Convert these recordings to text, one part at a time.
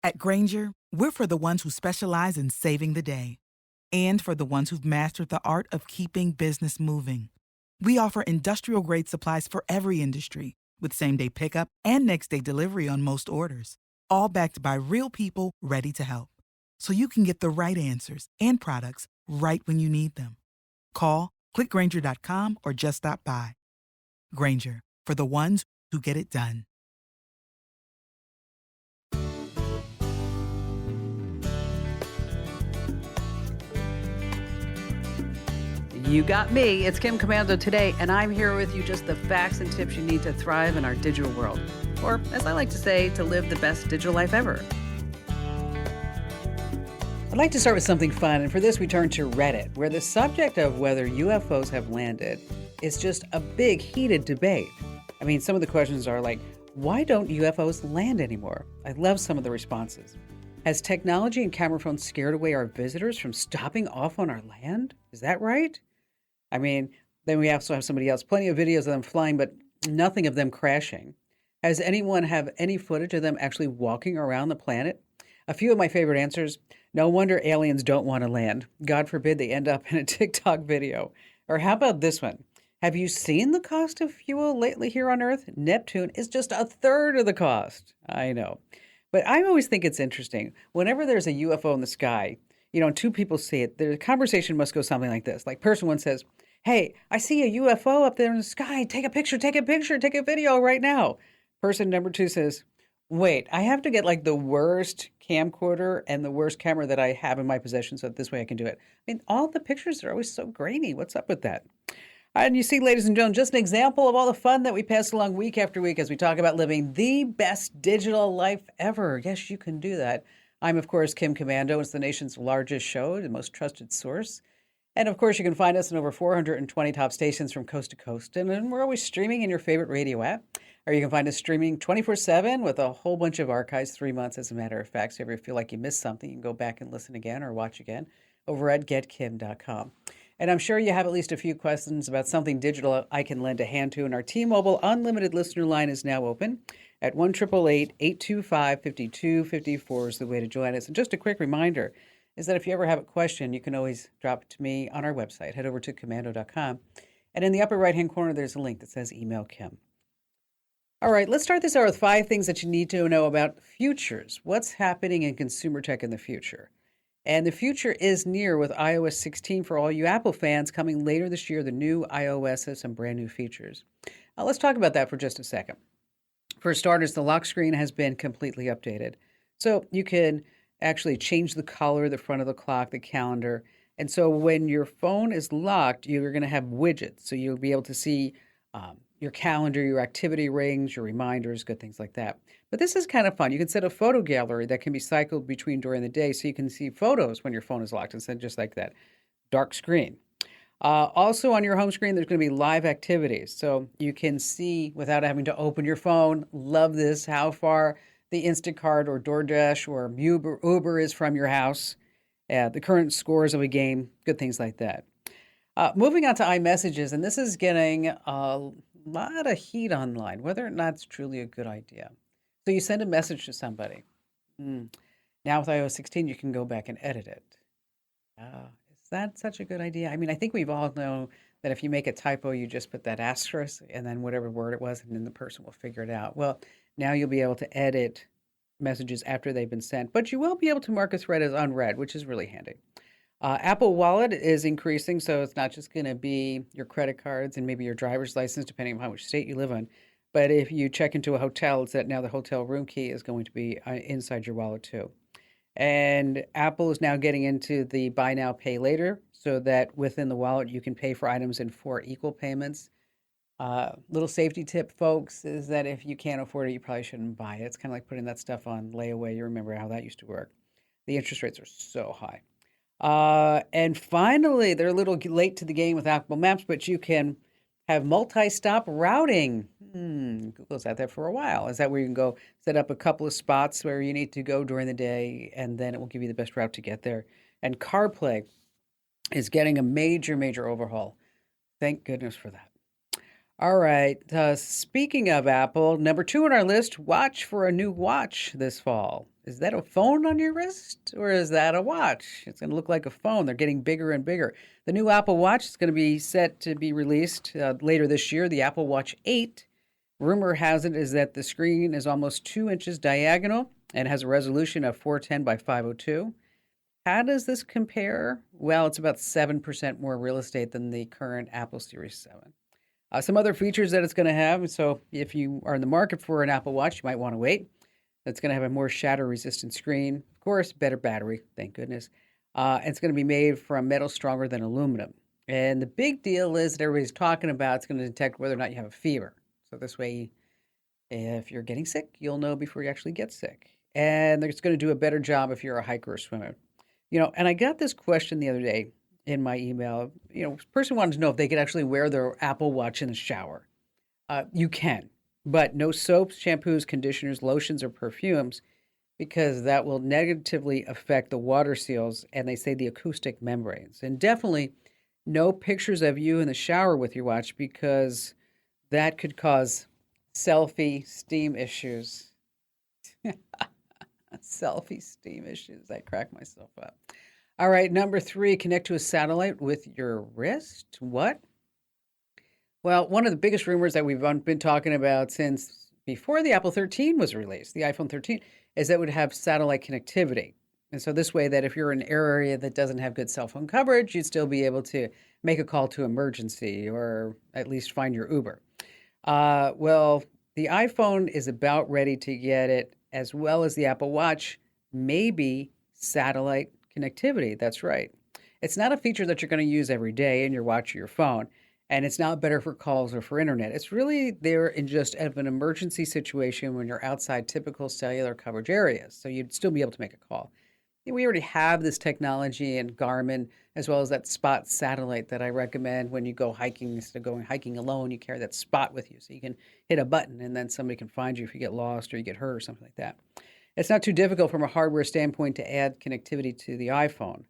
At Granger, we're for the ones who specialize in saving the day and for the ones who've mastered the art of keeping business moving. We offer industrial-grade supplies for every industry, with same-day pickup and next-day delivery on most orders, all backed by real people ready to help. So you can get the right answers and products right when you need them. Call, clickgranger.com, or just stop by. Granger, for the ones who get it done. You got me. It's Kim Commando today, and I'm here with you just the facts and tips you need to thrive in our digital world. Or, as I like to say, to live the best digital life ever. I'd like to start with something fun, and for this we turn to Reddit, where the subject of whether UFOs have landed is just a big, heated debate. I mean, some of the questions are like, why don't UFOs land anymore? I love some of the responses. Has technology and camera phones scared away our visitors from stopping off on our land? Is that right? I mean, then we also have somebody else, plenty of videos of them flying, but nothing of them crashing. Has anyone have any footage of them actually walking around the planet? A few of my favorite answers. No wonder aliens don't want to land. God forbid they end up in a TikTok video. Or how about this one? Have you seen the cost of fuel lately here on Earth? Neptune is just a third of the cost. I know. But I always think it's interesting. Whenever there's a UFO in the sky, two people see it, the conversation must go something like this. Like person one says, hey, I see a UFO up there in the sky. Take a picture, take a video right now. Person number two says, wait, I have to get like the worst camcorder and the worst camera that I have in my possession so that this way I can do it. I mean, all the pictures are always so grainy. What's up with that? And you see, ladies and gentlemen, just an example of all the fun that we pass along week after week as we talk about living the best digital life ever. Yes, you can do that. I'm, of course, Kim Commando. It's the nation's largest show, the most trusted source. And, of course, you can find us in over 420 top stations from coast to coast. And then we're always streaming in your favorite radio app. Or you can find us streaming 24/7 with a whole bunch of archives, 3 months, as a matter of fact. So if you ever feel like you missed something, you can go back and listen again or watch again over at getkim.com. And I'm sure you have at least a few questions about something digital I can lend a hand to. And our T-Mobile Unlimited listener line is now open at 1-888-825-5254 is the way to join us. And just a quick reminder is that if you ever have a question, you can always drop it to me on our website. Head over to commando.com. And in the upper right-hand corner, there's a link that says Email Kim. All right, let's start this out with 5 things that you need to know about futures. What's happening in consumer tech in the future? And the future is near with iOS 16 for all you Apple fans coming later this year. The new iOS has some brand new features. Let's talk about that for just a second. For starters, the lock screen has been completely updated. So you can actually change the color, the front of the clock, the calendar. And so when your phone is locked, you're going to have widgets. So you'll be able to see your calendar, your activity rings, your reminders, good things like that. But this is kind of fun. You can set a photo gallery that can be cycled between during the day so you can see photos when your phone is locked instead of just like that dark screen. Also on your home screen, there's going to be live activities. So you can see without having to open your phone, love this, how far the Instacart or DoorDash or Uber is from your house, the current scores of a game, good things like that. Moving on to iMessages, and this is getting a lot of heat online, whether or not it's truly a good idea. So you send a message to somebody. Now with iOS 16, you can go back and edit it. Is that such a good idea? I mean, I think we've all know that if you make a typo, you just put that asterisk and then whatever word it was, and then the person will figure it out. Well, now you'll be able to edit messages after they've been sent, but you will be able to mark a thread as unread, which is really handy. Apple Wallet is increasing, so it's not just going to be your credit cards and maybe your driver's license, depending on how which state you live in. But if you check into a hotel, it's that now the hotel room key is going to be inside your wallet too. And Apple is now getting into the buy now, pay later, so that within the wallet you can pay for items in 4 equal payments. Little safety tip, folks, is that if you can't afford it, you probably shouldn't buy it. It's kind of like putting that stuff on layaway. You remember how that used to work. The interest rates are so high. And finally, they're a little late to the game with Apple Maps, but you can have multi-stop routing. Google's had that for a while. Is that where you can go set up a couple of spots where you need to go during the day, and then it will give you the best route to get there. And CarPlay is getting a major, major overhaul. Thank goodness for that. All right. Speaking of Apple, number two on our list, watch for a new watch this fall. Is that a phone on your wrist or is that a watch? It's going to look like a phone. They're getting bigger and bigger. The new Apple Watch is going to be set to be released later this year, the Apple Watch 8. Rumor has it is that the screen is almost 2 inches diagonal and has a resolution of 410 by 502. How does this compare? Well, it's about 7% more real estate than the current Apple Series 7. Some other features that it's going to have. So, if you are in the market for an Apple Watch, you might want to wait. It's going to have a more shatter resistant screen. Of course, better battery, thank goodness. It's going to be made from metal stronger than aluminum. And the big deal is that everybody's talking about it's going to detect whether or not you have a fever. So, this way, if you're getting sick, you'll know before you actually get sick. And it's going to do a better job if you're a hiker or swimmer. And I got this question the other day in my email. This person wanted to know if they could actually wear their Apple Watch in the shower. You can, but no soaps, shampoos, conditioners, lotions, or perfumes, because that will negatively affect the water seals and they say the acoustic membranes. And definitely no pictures of you in the shower with your watch, because that could cause selfie steam issues. Selfie steam issues. I crack myself up. All right, number three, connect to a satellite with your wrist. What? Well, one of the biggest rumors that we've been talking about since before the Apple 13 was released, the iPhone 13, is that it would have satellite connectivity. And so this way that if you're in an area that doesn't have good cell phone coverage, you'd still be able to make a call to emergency or at least find your Uber. Well, the iPhone is about ready to get it, as well as the Apple Watch, maybe satellite connectivity. That's right. It's not a feature that you're going to use every day in your watch or your phone, and it's not better for calls or for internet. It's really there in just an emergency situation when you're outside typical cellular coverage areas, so you'd still be able to make a call. We already have this technology in Garmin, as well as that Spot satellite that I recommend when you go hiking. Instead of going hiking alone, you carry that Spot with you, so you can hit a button and then somebody can find you if you get lost or you get hurt or something like that. It's not too difficult from a hardware standpoint to add connectivity to the iPhone,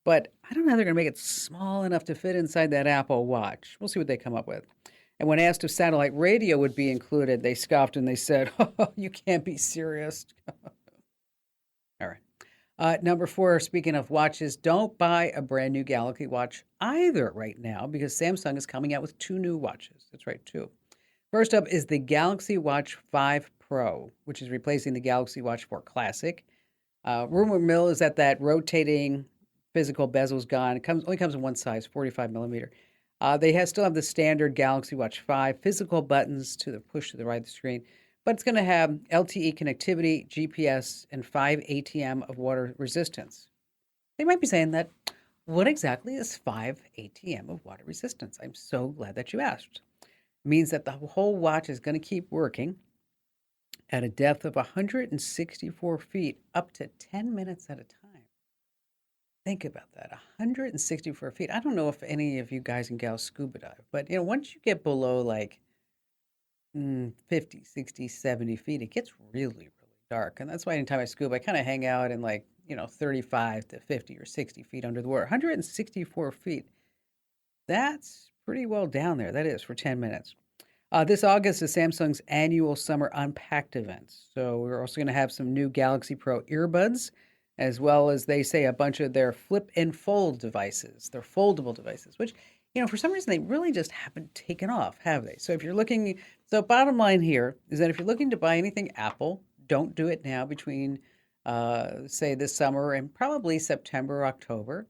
but I don't know how they're going to make it small enough to fit inside that Apple Watch. We'll see what they come up with. And when asked if satellite radio would be included, they scoffed and they said, "Oh, you can't be serious." All right. Number four, speaking of watches, don't buy a brand new Galaxy Watch either right now, because Samsung is coming out with two new watches. That's right, two. First up is the Galaxy Watch 5 Pro, which is replacing the Galaxy Watch 4 Classic. Rumor mill is that rotating physical bezel's gone. It only comes in one size, 45 millimeter. They still have the standard Galaxy Watch 5 physical buttons to the push to the right of the screen, but it's going to have LTE connectivity, GPS, and 5 ATM of water resistance. They might be saying that, what exactly is 5 ATM of water resistance? I'm so glad that you asked. It means that the whole watch is going to keep working at a depth of 164 feet up to 10 minutes at a time. Think about that, 164 feet. I don't know if any of you guys and gals scuba dive, but once you get below like 50, 60, 70 feet, it gets really, really dark. And that's why anytime I scuba, I kind of hang out in 35 to 50 or 60 feet under the water. 164 feet. That's pretty well down there. That is for 10 minutes. This August is Samsung's annual Summer Unpacked event. So we're also going to have some new Galaxy Pro earbuds, as well as they say a bunch of their flip and fold devices. They're foldable devices, which, for some reason they really just haven't taken off, have they? So bottom line here is that if you're looking to buy anything Apple, don't do it now between, say, this summer and probably September or October.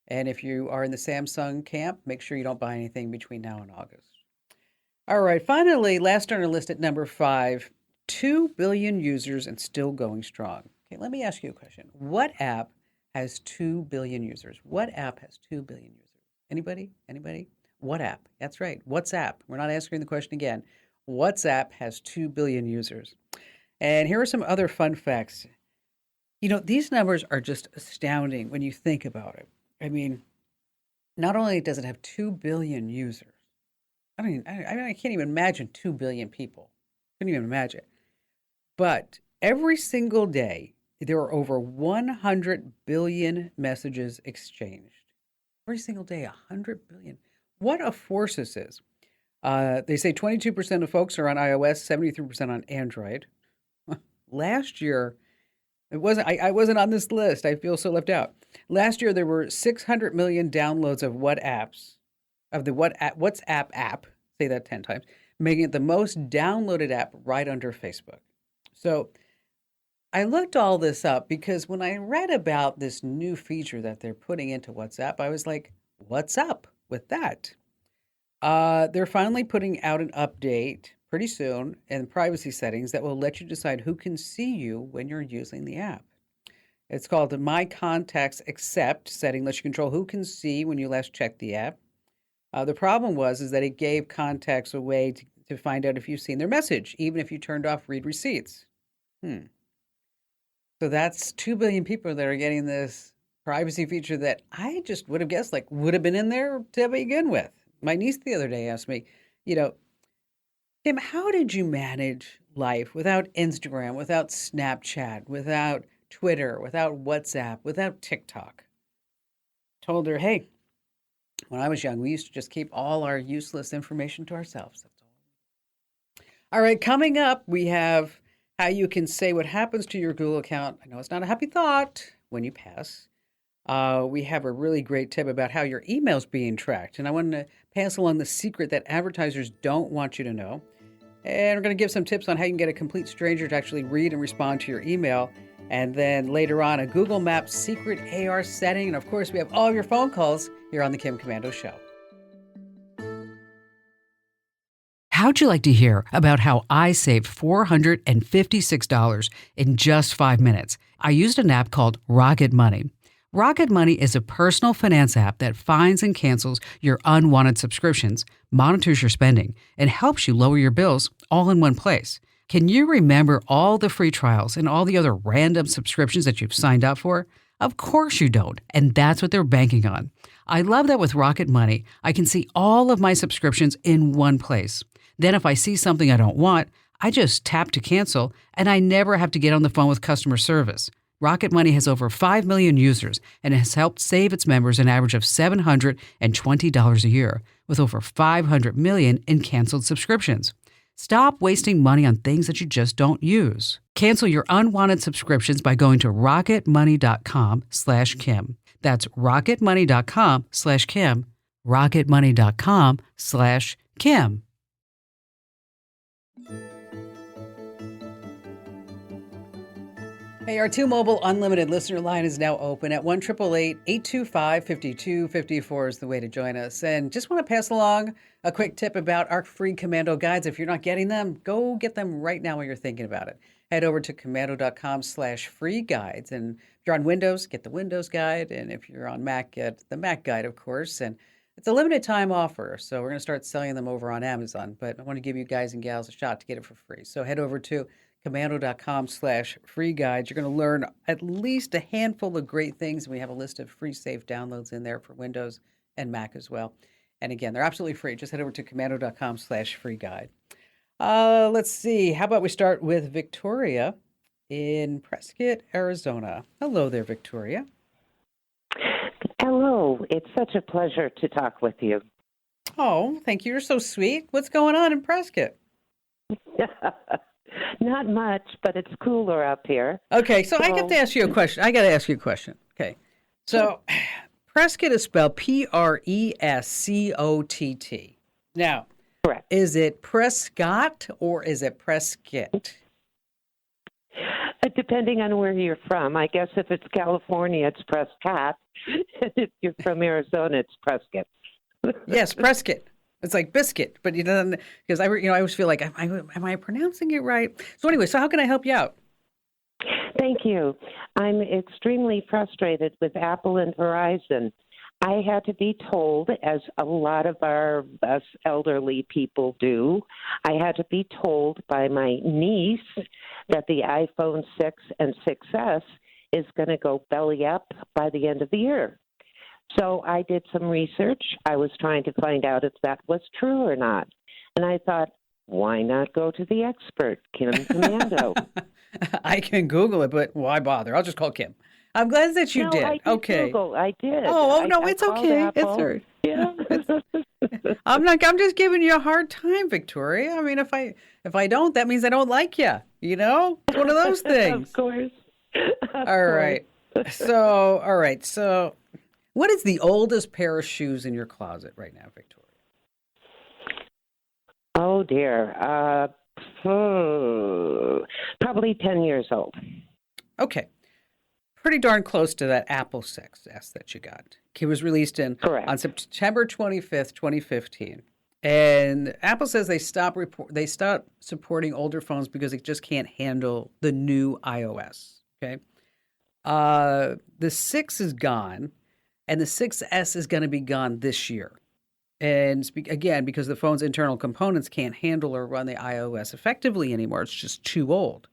And if you are in the Samsung camp, make sure you don't buy anything between now and August. All right, finally, last on our list at number 5, 2 billion users and still going strong. Okay, let me ask you a question. What app has 2 billion users? What app has 2 billion users? Anybody? Anybody? What app? That's right, WhatsApp. We're not answering the question again. WhatsApp has 2 billion users. And here are some other fun facts. These numbers are just astounding when you think about it. I mean, not only does it have 2 billion users, I can't even imagine 2 billion people. Couldn't even imagine. But every single day, there are over 100 billion messages exchanged. Every single day, 100 billion. What a force this is. They say 22% of folks are on iOS, 73% on Android. Last year, it wasn't. I wasn't on this list. I feel so left out. Last year, there were 600 million downloads of WhatsApp app. Say that 10 times, making it the most downloaded app right under Facebook. So I looked all this up because when I read about this new feature that they're putting into WhatsApp, I was like, "What's up with that?" They're finally putting out an update pretty soon in privacy settings that will let you decide who can see you when you're using the app. It's called the My Contacts Accept setting, lets you control who can see when you last checked the app. The problem is that it gave contacts a way to find out if you've seen their message, even if you turned off read receipts. Hmm. So that's 2 billion people that are getting this privacy feature that I just would have guessed like would have been in there to begin with. My niece the other day asked me, you know, Kim, how did you manage life without Instagram, without Snapchat, without Twitter, without WhatsApp, without TikTok? Told her, hey, when I was young, we used to just keep all our useless information to ourselves. That's all right, coming up, we have how you can say what happens to your Google account. I know it's not a happy thought when you pass. We have a really great tip about how your email's being tracked. And I want to pass along the secret that advertisers don't want you to know. And we're going to give some tips on how you can get a complete stranger to actually read and respond to your email. And then later on, a Google Maps secret AR setting. And of course, we have all of your phone calls here on the Kim Commando Show. How'd you like to hear about how I saved $456 in just 5 minutes? I used an app called Rocket Money. Rocket Money is a personal finance app that finds and cancels your unwanted subscriptions, monitors your spending, and helps you lower your bills all in one place. Can you remember all the free trials and all the other random subscriptions that you've signed up for? Of course you don't, and that's what they're banking on. I love that with Rocket Money, I can see all of my subscriptions in one place. Then if I see something I don't want, I just tap to cancel, and I never have to get on the phone with customer service. Rocket Money has over 5 million users and has helped save its members an average of $720 a year, with over 500 million in canceled subscriptions. Stop wasting money on things that you just don't use. Cancel your unwanted subscriptions by going to rocketmoney.com/Kim. That's rocketmoney.com/Kim. rocketmoney.com/Kim. Hey, our T-Mobile Unlimited listener line is now open at 1-888-825-5254 is the way to join us. And just want to pass along a quick tip about our free Commando guides. If you're not getting them, go get them right now while you're thinking about it. Head over to commando.com/free guides. And if you're on Windows, get the Windows guide. And if you're on Mac, get the Mac guide, of course. And it's a limited time offer, so we're going to start selling them over on Amazon. But I want to give you guys and gals a shot to get it for free. So head over to commando.com/free guides. You're going to learn at least a handful of great things. We have a list of free safe downloads in there for Windows and Mac as well. And again, they're absolutely free. Just head over to commando.com/free guide. Let's see. How about we start with Victoria in Prescott, Arizona. Hello there, Victoria. Hello. It's such a pleasure to talk with you. Oh, thank you. You're so sweet. What's going on in Prescott? Not much, but it's cooler up here. Okay, so I got to ask you a question. Okay. So Prescott is spelled Prescott. Now, Correct. Is it Prescott or is it Prescott? Depending on where you're from. I guess if it's California, it's Prescott. If you're from Arizona, it's Prescott. Yes, Prescott. It's like biscuit, but you don't, because I always feel like, am I pronouncing it right? So anyway, so how can I help you out? Thank you. I'm extremely frustrated with Apple and Verizon. I had to be told, as a lot of us elderly people do, I had to be told by my niece that the iPhone 6 and 6S is going to go belly up by the end of the year. So I did some research. I was trying to find out if that was true or not. And I thought, why not go to the expert, Kim Commando? I can Google it, but why bother? I'll just call Kim. I'm glad that you No, did. I did Okay. Google. I did. Oh, no, I it's called okay. It's Apple. all right. Yeah. I'm just giving you a hard time, Victoria. I mean, if I don't, that means I don't like you. You know, it's one of those Of things. course. Of All course. right. All right. So, what is the oldest pair of shoes in your closet right now, Victoria? Oh dear. Probably 10 years old. Okay. Pretty darn close to that Apple 6S that you got. It was released Correct. on September 25th, 2015. And Apple says they stopped supporting older phones because it just can't handle the new iOS. Okay. The 6 is gone, and the 6S is going to be gone this year. And again, because the phone's internal components can't handle or run the iOS effectively anymore, it's just too old.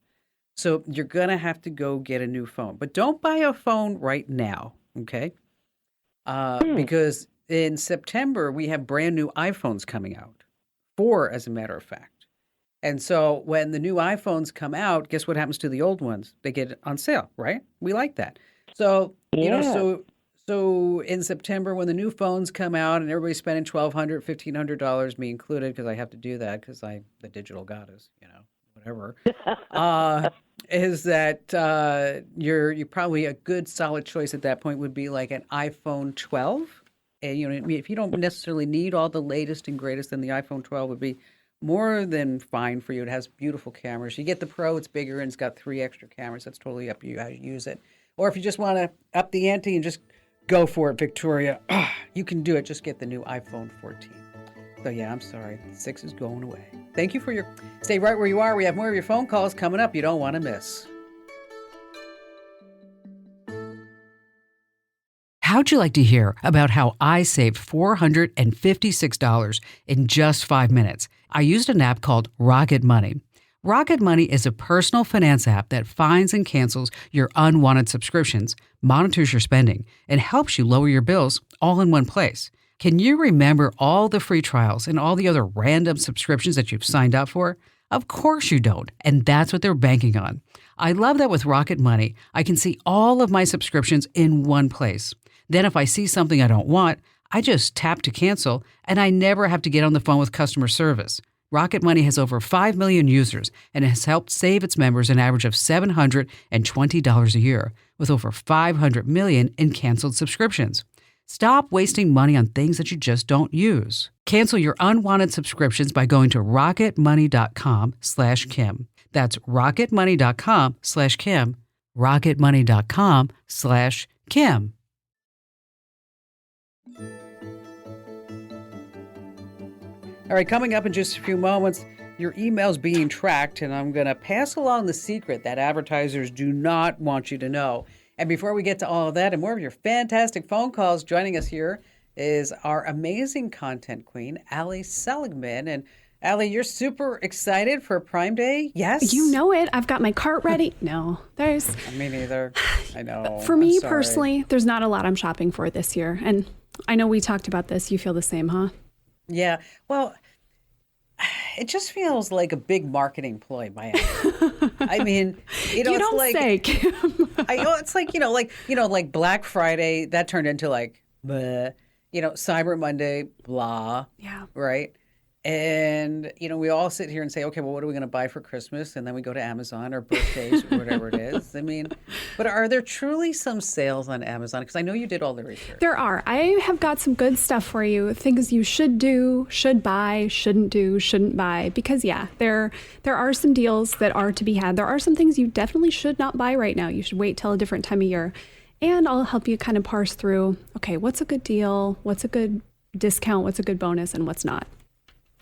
So you're going to have to go get a new phone. But don't buy a phone right now, okay? Because in September, we have brand new iPhones coming out. 4, as a matter of fact. And so when the new iPhones come out, guess what happens to the old ones? They get on sale, right? We like that. So, Yeah. so in September, when the new phones come out and everybody's spending $1,200, $1,500, me included, because I have to do that because I'm the digital goddess, whatever, is that you're probably a good solid choice at that point would be like an iPhone 12. And if you don't necessarily need all the latest and greatest, then the iPhone 12 would be more than fine for you. It has beautiful cameras. You get the Pro, it's bigger and it's got 3 extra cameras. That's totally up to you how you use it. Or if you just want to up the ante and just go for it, Victoria, you can do it. Just get the new iPhone 14. So yeah, I'm sorry. 6 is going away. Thank you for your... Stay right where you are. We have more of your phone calls coming up you don't want to miss. How'd you like to hear about how I saved $456 in just 5 minutes? I used an app called Rocket Money. Rocket Money is a personal finance app that finds and cancels your unwanted subscriptions, monitors your spending, and helps you lower your bills all in one place. Can you remember all the free trials and all the other random subscriptions that you've signed up for? Of course you don't, and that's what they're banking on. I love that with Rocket Money, I can see all of my subscriptions in one place. Then if I see something I don't want, I just tap to cancel, and I never have to get on the phone with customer service. Rocket Money has over 5 million users and has helped save its members an average of $720 a year, with over 500 million in canceled subscriptions. Stop wasting money on things that you just don't use. Cancel your unwanted subscriptions by going to rocketmoney.com/Kim. That's rocketmoney.com/Kim. rocketmoney.com/Kim. All right, coming up in just a few moments, your email's being tracked, and I'm going to pass along the secret that advertisers do not want you to know. And before we get to all of that and more of your fantastic phone calls, joining us here is our amazing content queen, Allie Seligman. And Allie, you're super excited for Prime Day? Yes? You know it. I've got my cart ready. No, there's... Me neither. I know. For me personally, there's not a lot I'm shopping for this year. And I know we talked about this. You feel the same, huh? Yeah. Well, it just feels like a big marketing ploy by Apple. I mean, You it's don't like... say, Kim. It's like, like Black Friday, that turned into like, bleh, Cyber Monday, blah. Yeah. Right? And, we all sit here and say, okay, well, what are we going to buy for Christmas? And then we go to Amazon or birthdays or whatever it is. I mean, but are there truly some sales on Amazon? Because I know you did all the research. There are. I have got some good stuff for you. Things you should do, should buy, shouldn't do, shouldn't buy. Because, yeah, there are some deals that are to be had. There are some things you definitely should not buy right now. You should wait till a different time of year. And I'll help you kind of parse through, okay, what's a good deal? What's a good discount? What's a good bonus? And what's not?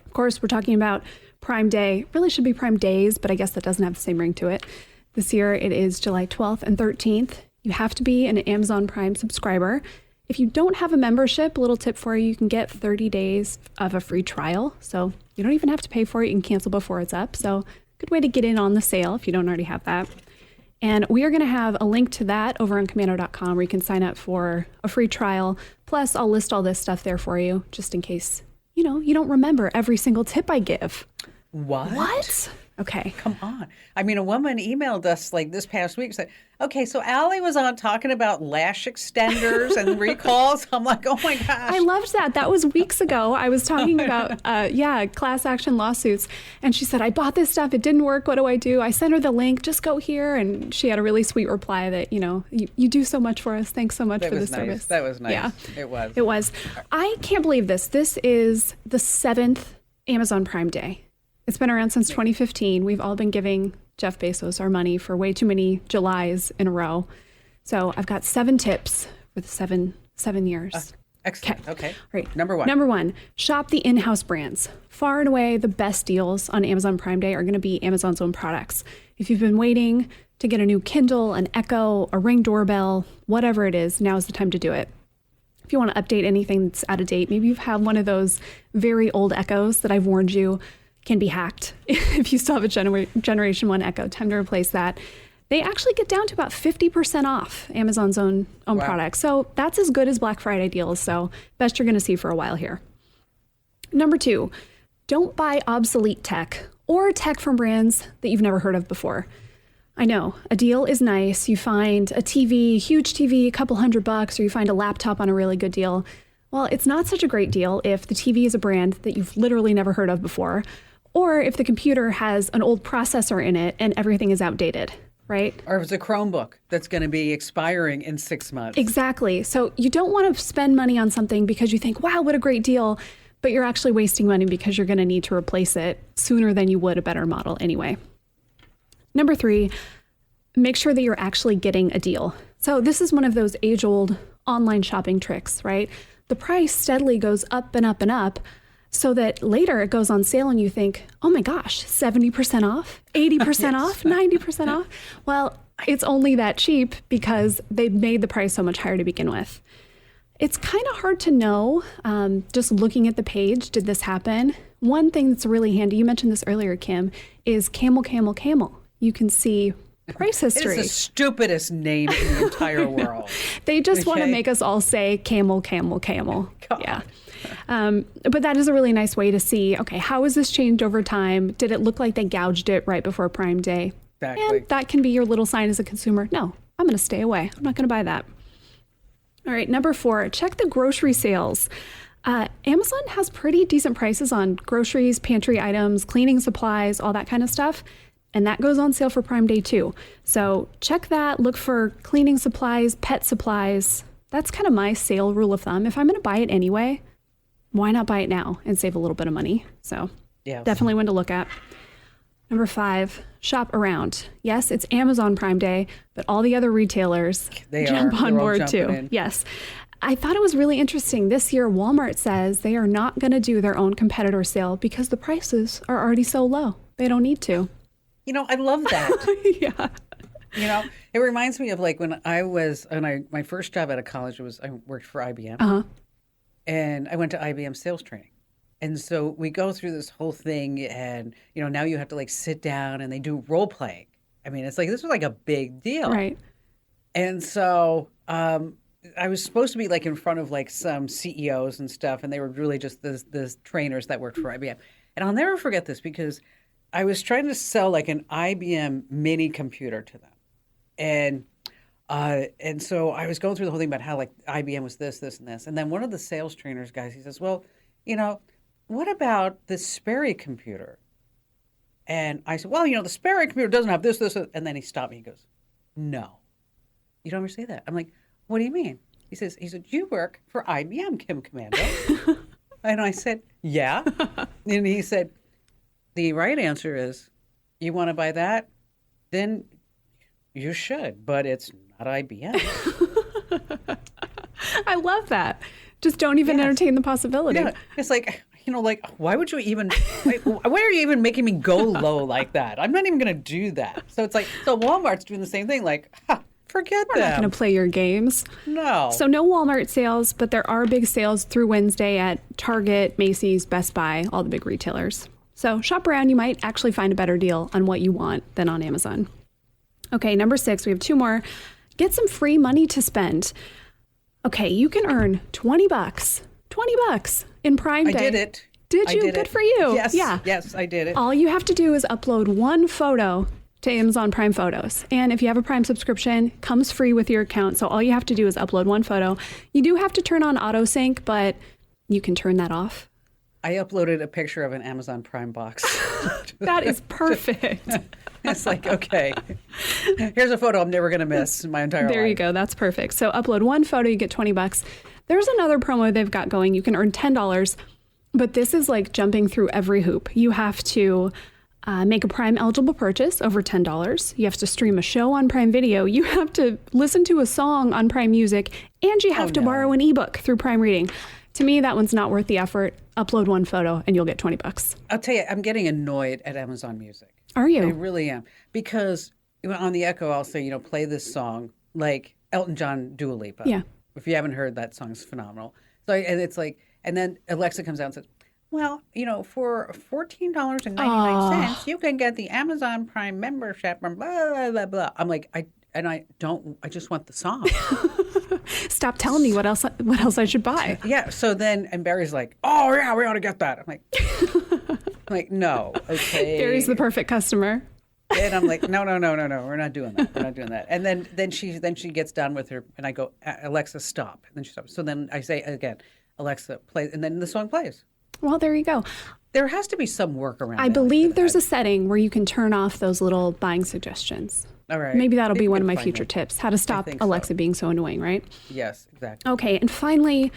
Of course, we're talking about Prime Day. It really should be Prime Days, but I guess that doesn't have the same ring to it. This year, it is July 12th and 13th. You have to be an Amazon Prime subscriber. If you don't have a membership, a little tip for you, you can get 30 days of a free trial. So you don't even have to pay for it. You can cancel before it's up. So good way to get in on the sale if you don't already have that. And we are going to have a link to that over on commando.com where you can sign up for a free trial. Plus, I'll list all this stuff there for you just in case you don't remember every single tip I give. What? Okay. Come on. I mean, a woman emailed us like this past week, said, okay, so Allie was on talking about lash extenders and recalls. I'm like, oh my gosh. I loved that. That was weeks ago. I was talking about, class action lawsuits. And she said, I bought this stuff. It didn't work. What do I do? I sent her the link. Just go here. And she had a really sweet reply that, you do so much for us. Thanks so much for the service. That was nice. Yeah, It was. It was. I can't believe this. This is the 7th Amazon Prime Day. It's been around since 2015. We've all been giving Jeff Bezos our money for way too many Julys in a row. So I've got 7 tips for the seven years. Excellent. Okay. All right. Number 1. Number 1, shop the in-house brands. Far and away, the best deals on Amazon Prime Day are going to be Amazon's own products. If you've been waiting to get a new Kindle, an Echo, a Ring doorbell, whatever it is, now's the time to do it. If you want to update anything that's out of date, maybe you've had one of those very old Echoes that I've warned you can be hacked. If you still have a Generation 1 Echo, time to replace that. They actually get down to about 50% off Amazon's own products. So that's as good as Black Friday deals. So best you're going to see for a while here. Number 2, don't buy obsolete tech or tech from brands that you've never heard of before. I know, a deal is nice. You find a TV, huge TV, a couple $100, or you find a laptop on a really good deal. Well, it's not such a great deal if the TV is a brand that you've literally never heard of before, or if the computer has an old processor in it and everything is outdated, right? Or if it's a Chromebook that's going to be expiring in 6 months. Exactly. So you don't want to spend money on something because you think, wow, what a great deal, but you're actually wasting money because you're going to need to replace it sooner than you would a better model anyway. Number 3, make sure that you're actually getting a deal. So this is one of those age-old online shopping tricks, right? The price steadily goes up and up and up, so that later it goes on sale and you think, oh my gosh, 70% off, 80% off, 90% off. Well, it's only that cheap because they made the price so much higher to begin with. It's kind of hard to know, just looking at the page, did this happen? One thing that's really handy, you mentioned this earlier, Kim, is Camel, Camel, Camel. You can see price history. It's the stupidest name in the entire world. They just want to make us all say Camel, Camel, Camel. God. Yeah. But that is a really nice way to see, okay, how has this changed over time? Did it look like they gouged it right before Prime Day? Exactly. And that can be your little sign as a consumer. No, I'm going to stay away. I'm not going to buy that. All right, number 4, check the grocery sales. Amazon has pretty decent prices on groceries, pantry items, cleaning supplies, all that kind of stuff. And that goes on sale for Prime Day too. So check that, look for cleaning supplies, pet supplies. That's kind of my sale rule of thumb. If I'm going to buy it anyway, why not buy it now and save a little bit of money? So definitely one to look at. Number 5, shop around. Yes, it's Amazon Prime Day, but all the other retailers jump on board too. Yes. I thought it was really interesting. This year, Walmart says they are not going to do their own competitor sale because the prices are already so low. They don't need to. I love that. Yeah. It reminds me of like when my first job out of college I worked for IBM. Uh-huh. And I went to IBM sales training. And so we go through this whole thing and, now you have to like sit down and they do role playing. I mean, it's like, this was like a big deal. Right. And so I was supposed to be like in front of like some CEOs and stuff. And they were really just the trainers that worked for IBM. And I'll never forget this because I was trying to sell like an IBM mini computer to them. And so I was going through the whole thing about how like IBM was this, this, and this. And then one of the sales trainers guys, he says, well, what about the Sperry computer? And I said, well, the Sperry computer doesn't have this. And then he stopped me. He goes, no, you don't ever say that. I'm like, what do you mean? He said, you work for IBM, Kim Commando. And I said, yeah. And he said, the right answer is, you want to buy that? Then you should, but it's not IBM. I love that. Just don't even entertain the possibility. Yeah. It's like, why would you even, why are you even making me go low like that? I'm not even going to do that. So it's like, Walmart's doing the same thing. Like, forget We're them. not going to play your games. No. So no Walmart sales, but there are big sales through Wednesday at Target, Macy's, Best Buy, all the big retailers. So shop around. You might actually find a better deal on what you want than on Amazon. Okay, number 6, we have 2 more. Get some free money to spend. Okay, you can earn $20 in Prime Day. I did it. Did I you? did Good it. for you. Yes. Yeah. Yes, I did it. All you have to do is upload one photo to Amazon Prime Photos. And if you have a Prime subscription, comes free with your account. So all you have to do is upload one photo. You do have to turn on auto sync, but you can turn that off. I uploaded a picture of an Amazon Prime box. That is perfect. It's like, okay, here's a photo I'm never going to miss in my entire life. There you go. That's perfect. So upload one photo, you get $20. There's another promo they've got going. You can earn $10, but this is like jumping through every hoop. You have to make a Prime eligible purchase over $10. You have to stream a show on Prime Video. You have to listen to a song on Prime Music, and you have to borrow an ebook through Prime Reading. To me, that one's not worth the effort. Upload one photo and you'll get $20. I'll tell you, I'm getting annoyed at Amazon Music. Are you? I really am. Because on the Echo, I'll say, play this song, like Elton John, Dua Lipa. Yeah. If you haven't heard, that song is phenomenal. So, and it's like, and then Alexa comes out and says, well, for $14.99, you can get the Amazon Prime membership, and blah, blah, blah, blah. I'm like, I just want the song. Stop telling me what else I should buy. Yeah. So then, and Barry's like, oh yeah, we ought to get that. I'm like, no, okay. Barry's the perfect customer. And I'm like, no, we're not doing that. We're not doing that. And then she gets done with her, and I go, Alexa, stop. And then she stops. So then I say again, Alexa, play, and then the song plays. Well, there you go. There has to be some workaround. I believe there's a setting where you can turn off those little buying suggestions. All right. Maybe that'll be one of my find future it. tips. How to stop think Alexa so. being so annoying, right? Yes, exactly. Okay, and finally,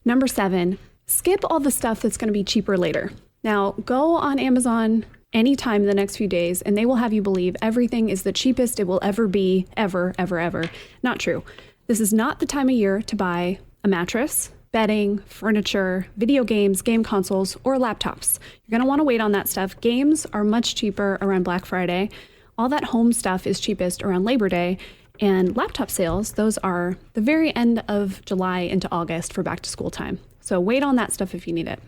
number 7, skip all the stuff that's going to be cheaper later. Now, go on Amazon anytime in the next few days, and they will have you believe everything is the cheapest it will ever be, ever, ever, ever. Not true. This is not the time of year to buy a mattress, bedding, furniture, video games, game consoles, or laptops. You're going to want to wait on that stuff. Games are much cheaper around Black Friday. All that home stuff is cheapest around Labor Day. And laptop sales, those are the very end of July into August for back to school time. So wait on that stuff if you need it.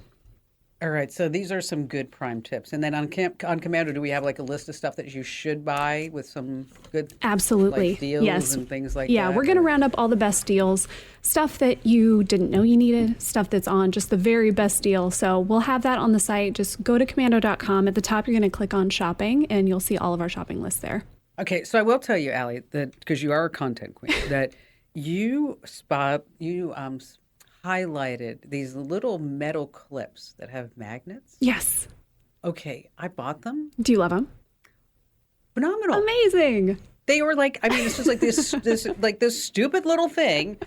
All right. So these are some good Prime tips. And then on Commando, do we have like a list of stuff that you should buy with some good Absolutely. like, deals yes. and things like yeah, that? we're going to round up all the best deals, stuff that you didn't know you needed, stuff that's on just the very best deal. So we'll have that on the site. Just go to commando.com. At the top, you're going to click on shopping, and you'll see all of our shopping lists there. Okay, so I will tell you, Allie, that because you are a content queen, that you highlighted these little metal clips that have magnets. Yes. Okay, I bought them. Do you love them? Phenomenal. Amazing. They were like, I mean, it's just like this stupid little thing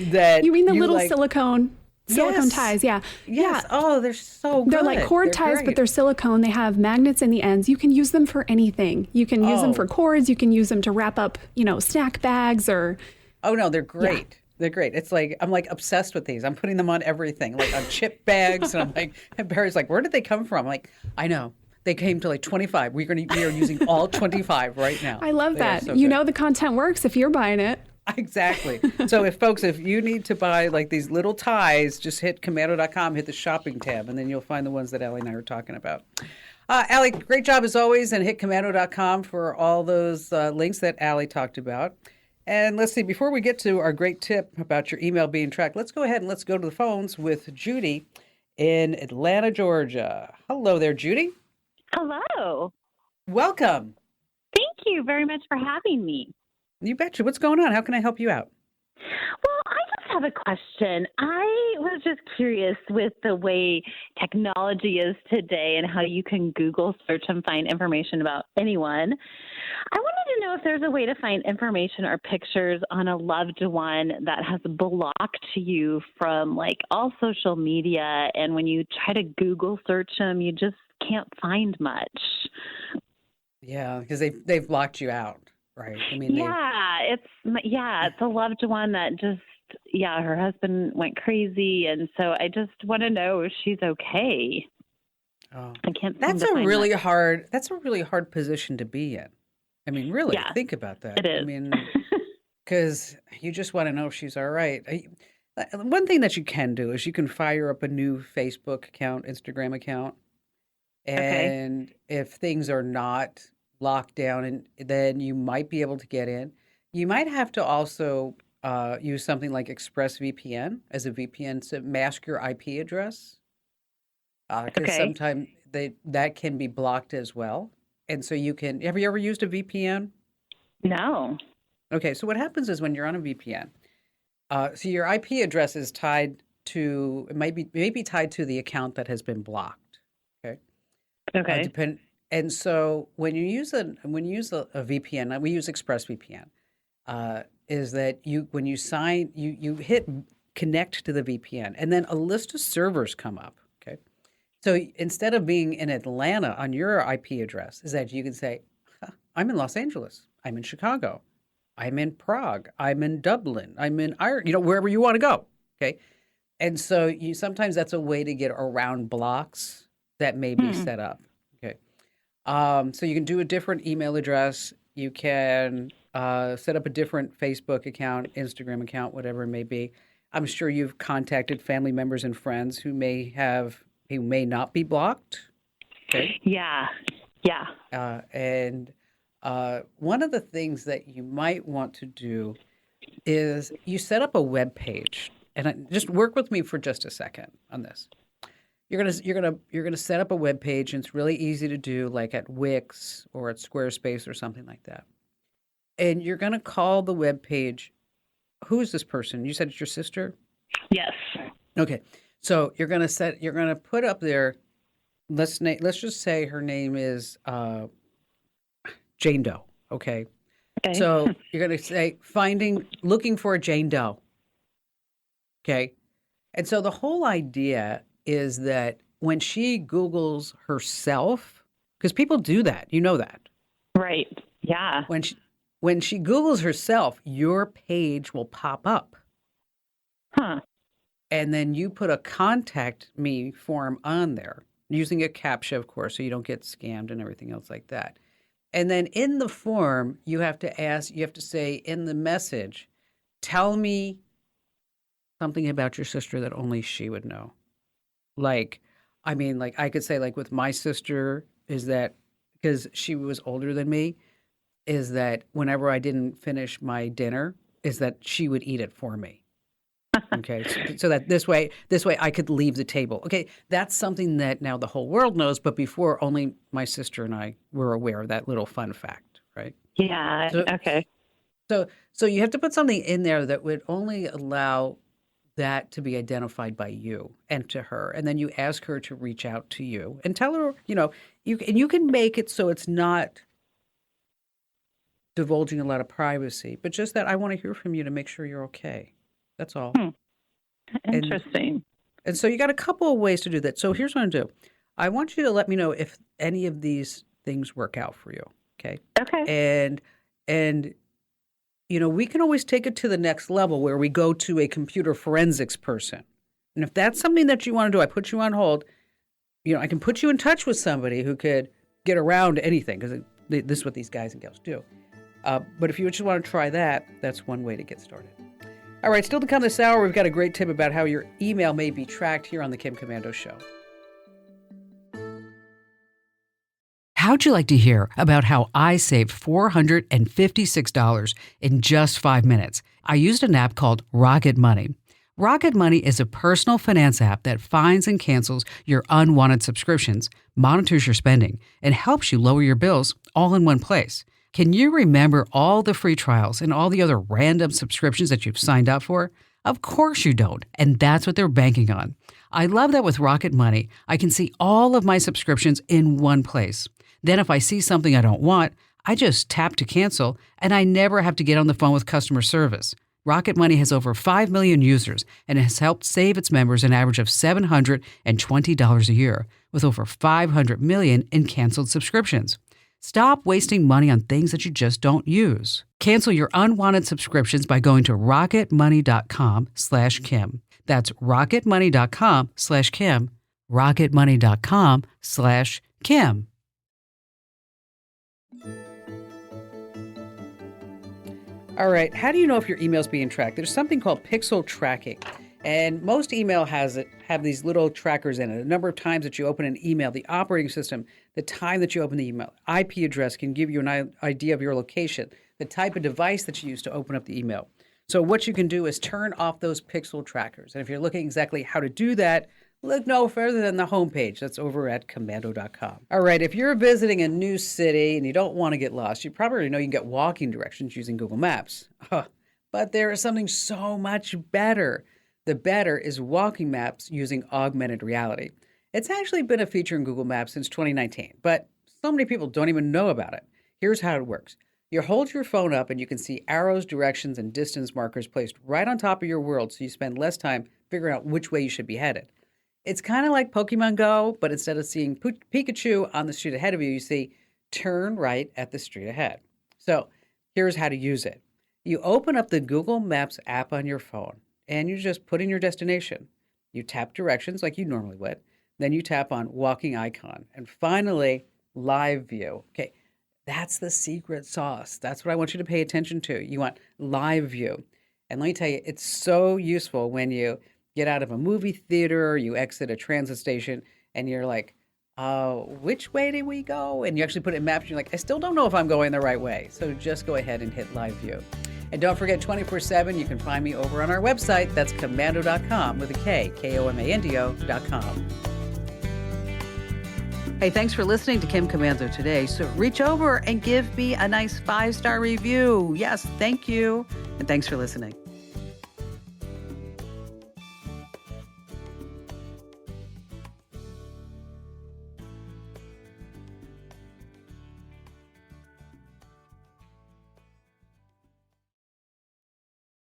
that You mean the little like, silicone Yes. ties? Yeah. Yes. Yeah. Oh, they're so good. They're like cord ties, great. but they're silicone. They have magnets in the ends. You can use them for anything. You can use them for cords. You can use them to wrap up, snack bags or. Oh no, they're great. Yeah. They're great. It's like I'm like obsessed with these. I'm putting them on everything, like on chip bags, and I'm like, and Barry's like, where did they come from? I'm like, I know. They came to like 25. We are using all 25 right now. I love They are that. so You good. know the content works if you're buying it. Exactly. So if you need to buy like these little ties, just hit commando.com, hit the shopping tab, and then you'll find the ones that Allie and I were talking about. Allie, great job as always, and hit commando.com for all those links that Allie talked about. And let's see, before we get to our great tip about your email being tracked, let's go ahead and let's go to the phones with Judy in Atlanta, Georgia. Hello there, Judy. Hello. Welcome. Thank you very much for having me. You betcha. What's going on? How can I help you out? Well, I just have a question. I was just curious with the way technology is today and how you can Google search and find information about anyone. I wanted to know if there's a way to find information or pictures on a loved one that has blocked you from like all social media, and when you try to Google search them, you just can't find much. Yeah, because they've blocked you out, right? I mean, it's a loved one that just her husband went crazy, and so I just want to know if she's okay. Oh, I can't. That's a really hard position to be in. I mean, really, think about that. It is. I mean, because you just want to know if she's all right. One thing that you can do is you can fire up a new Facebook account, Instagram account, and if things are not locked down, and then you might be able to get in. You might have to also use something like ExpressVPN as a VPN to mask your IP address. because Okay. sometimes that can be blocked as well. And so you can. Have you ever used a VPN? No. Okay, so what happens is when you're on a VPN, so your IP address is tied to it may be tied to the account that has been blocked. Okay, Okay. depend. And so when you use a VPN, we use ExpressVPN. Is that when you sign you hit connect to the VPN, and then a list of servers come up. Okay, so instead of being in Atlanta on your IP address, is that you can say, "Huh, I'm in Los Angeles. I'm in Chicago. I'm in Prague. I'm in Dublin. I'm in Ireland, wherever you want to go." Okay. And so you sometimes that's a way to get around blocks that may be Hmm. set up. Okay. So you can do a different email address. You can set up a different Facebook account, Instagram account, whatever it may be. I'm sure you've contacted family members and friends who may not be blocked. Okay. Yeah. Yeah. And one of the things that you might want to do is you set up a web page, and just work with me for just a second on this. You're gonna set up a web page, and it's really easy to do, like at Wix or at Squarespace or something like that. And you're gonna call the web page. Who is this person? You said it's your sister. Yes. Okay, so you're gonna put up there. Let's just say her name is Jane Doe. Okay. Okay. So you're going to say looking for a Jane Doe. Okay. And so the whole idea is that when she Googles herself, because people do that, you know that. Right. Yeah. When she Googles herself, your page will pop up. Huh. And then you put a contact me form on there using a CAPTCHA, of course, so you don't get scammed and everything else like that. And then in the form, you have to say in the message, tell me something about your sister that only she would know. Like, I could say, like, with my sister, is that because she was older than me, is that whenever I didn't finish my dinner, is that she would eat it for me. Okay, so that this way I could leave the table. Okay, that's something that now the whole world knows, but before only my sister and I were aware of that little fun fact, right? Yeah. So, Okay. so you have to put something in there that would only allow that to be identified by you and to her, and then you ask her to reach out to you and tell her, you can make it so it's not divulging a lot of privacy, but just that I want to hear from you to make sure you're okay. That's all. Interesting. And so you got a couple of ways to do that. So here's what I'm going to do. I want you to let me know if any of these things work out for you. Okay. Okay. And we can always take it to the next level where we go to a computer forensics person. And if that's something that you want to do, I put you on hold. I can put you in touch with somebody who could get around anything, because this is what these guys and gals do. But if you just want to try that, that's one way to get started. All right, still to come this hour, we've got a great tip about how your email may be tracked here on the Kim Komando Show. How'd you like to hear about how I saved $456 in just 5 minutes? I used an app called Rocket Money. Rocket Money is a personal finance app that finds and cancels your unwanted subscriptions, monitors your spending, and helps you lower your bills all in one place. Can you remember all the free trials and all the other random subscriptions that you've signed up for? Of course you don't, and that's what they're banking on. I love that with Rocket Money, I can see all of my subscriptions in one place. Then if I see something I don't want, I just tap to cancel, and I never have to get on the phone with customer service. Rocket Money has over 5 million users and has helped save its members an average of $720 a year, with over 500 million in canceled subscriptions. Stop wasting money on things that you just don't use. Cancel your unwanted subscriptions by going to rocketmoney.com/Kim. That's rocketmoney.com/Kim. rocketmoney.com/Kim. All right, how do you know if your email's being tracked? There's something called pixel tracking. And most email have these little trackers in it. The number of times that you open an email, the operating system, the time that you open the email, IP address can give you an idea of your location, the type of device that you use to open up the email. So what you can do is turn off those pixel trackers. And if you're looking exactly how to do that, Look no further than the homepage. That's over at commando.com. All right, if you're visiting a new city and you don't want to get lost, you probably already know you can get walking directions using Google Maps. But there is something so much better. The better is walking maps using augmented reality. It's actually been a feature in Google Maps since 2019, but so many people don't even know about it. Here's how it works. You hold your phone up and you can see arrows, directions, and distance markers placed right on top of your world so you spend less time figuring out which way you should be headed. It's kind of like Pokemon Go, but instead of seeing Pikachu on the street ahead of you, you see turn right at the street ahead. So here's how to use it. You open up the Google Maps app on your phone and you just put in your destination. You tap directions like you normally would. Then you tap on walking icon. And finally, live view. Okay, that's the secret sauce. That's what I want you to pay attention to. You want live view. And let me tell you, it's so useful when you get out of a movie theater, you exit a transit station, and you're like, which way did we go? And you actually put it in maps, and you're like, I still don't know if I'm going the right way. So just go ahead and hit live view. And don't forget, 24/7, you can find me over on our website. That's commando.com with a K, Komando.com. Hey, thanks for listening to Kim Commando today. So reach over and give me a nice 5-star review. Yes, thank you. And thanks for listening.